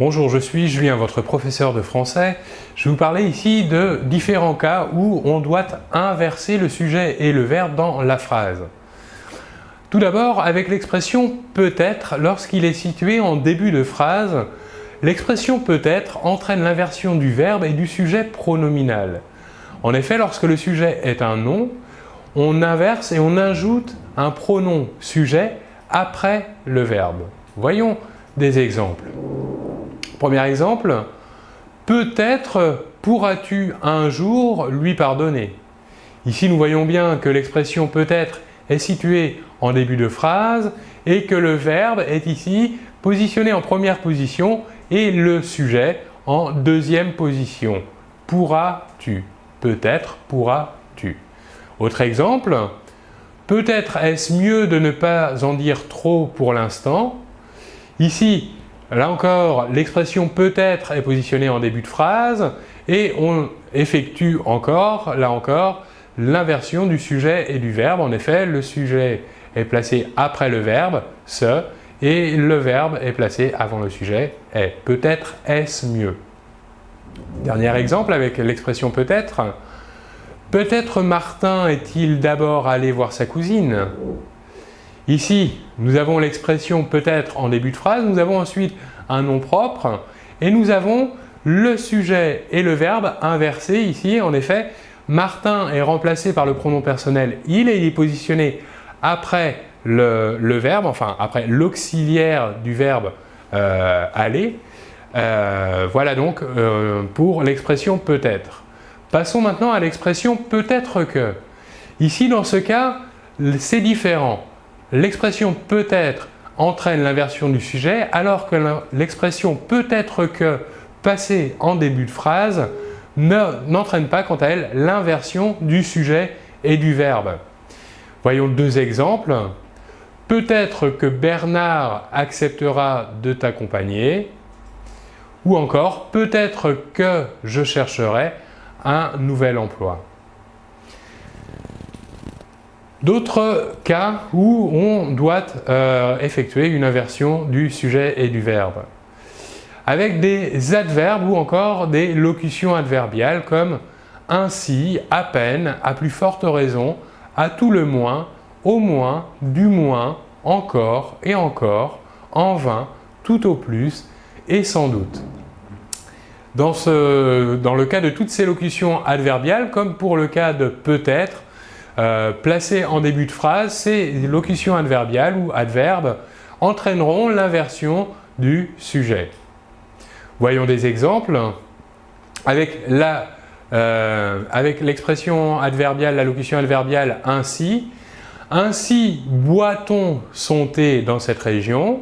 Bonjour, je suis Julien, votre professeur de français. Je vais vous parler ici de différents cas où on doit inverser le sujet et le verbe dans la phrase. Tout d'abord, avec l'expression « peut-être » lorsqu'il est situé en début de phrase, l'expression « peut-être » entraîne l'inversion du verbe et du sujet pronominal. En effet, lorsque le sujet est un nom, on inverse et on ajoute un pronom sujet après le verbe. Voyons des exemples. Premier exemple, peut-être pourras-tu un jour lui pardonner. Ici, nous voyons bien que l'expression peut-être est située en début de phrase et que le verbe est ici positionné en première position et le sujet en deuxième position. Pourras-tu. Peut-être pourras-tu. Autre exemple, peut-être est-ce mieux de ne pas en dire trop pour l'instant. Ici, là encore, l'expression peut-être est positionnée en début de phrase et on effectue encore, là encore, l'inversion du sujet et du verbe. En effet, le sujet est placé après le verbe, ce, et le verbe est placé avant le sujet, est. Peut-être est-ce mieux. Dernier exemple avec l'expression peut-être. Peut-être Martin est-il d'abord allé voir sa cousine. Ici, nous avons l'expression peut-être en début de phrase, nous avons ensuite un nom propre et nous avons le sujet et le verbe inversés ici. En effet, Martin est remplacé par le pronom personnel il et il est positionné après le verbe, enfin après l'auxiliaire du verbe aller. Voilà donc pour l'expression peut-être. Passons maintenant à l'expression peut-être que. Ici, dans ce cas, c'est différent. L'expression peut-être entraîne l'inversion du sujet, alors que l'expression peut-être que passée en début de phrase n'entraîne pas, quant à elle, l'inversion du sujet et du verbe. Voyons deux exemples. Peut-être que Bernard acceptera de t'accompagner. Ou encore, peut-être que je chercherai un nouvel emploi. D'autres cas où on doit effectuer une inversion du sujet et du verbe. Avec des adverbes ou encore des locutions adverbiales comme ainsi, à peine, à plus forte raison, à tout le moins, au moins, du moins, encore et encore, en vain, tout au plus et sans doute. Dans le cas de toutes ces locutions adverbiales, comme pour le cas de peut-être, placées en début de phrase, ces locutions adverbiales ou adverbes entraîneront l'inversion du sujet. Voyons des exemples. Avec l'expression adverbiale, la locution adverbiale ainsi. Ainsi boit-on son thé dans cette région.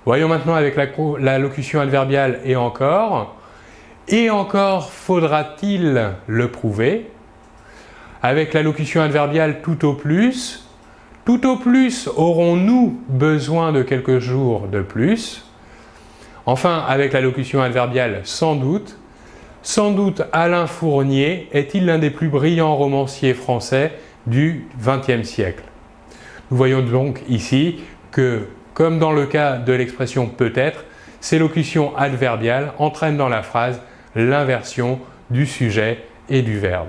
Voyons maintenant avec la locution adverbiale et encore. Et encore faudra-t-il le prouver. Avec la locution adverbiale tout au plus aurons-nous besoin de quelques jours de plus. Enfin, avec la locution adverbiale sans doute Alain Fournier est-il l'un des plus brillants romanciers français du XXe siècle. Nous voyons donc ici que, comme dans le cas de l'expression peut-être, ces locutions adverbiales entraînent dans la phrase l'inversion du sujet et du verbe.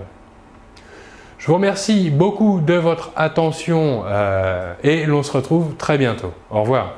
Je vous remercie beaucoup de votre attention et l'on se retrouve très bientôt. Au revoir.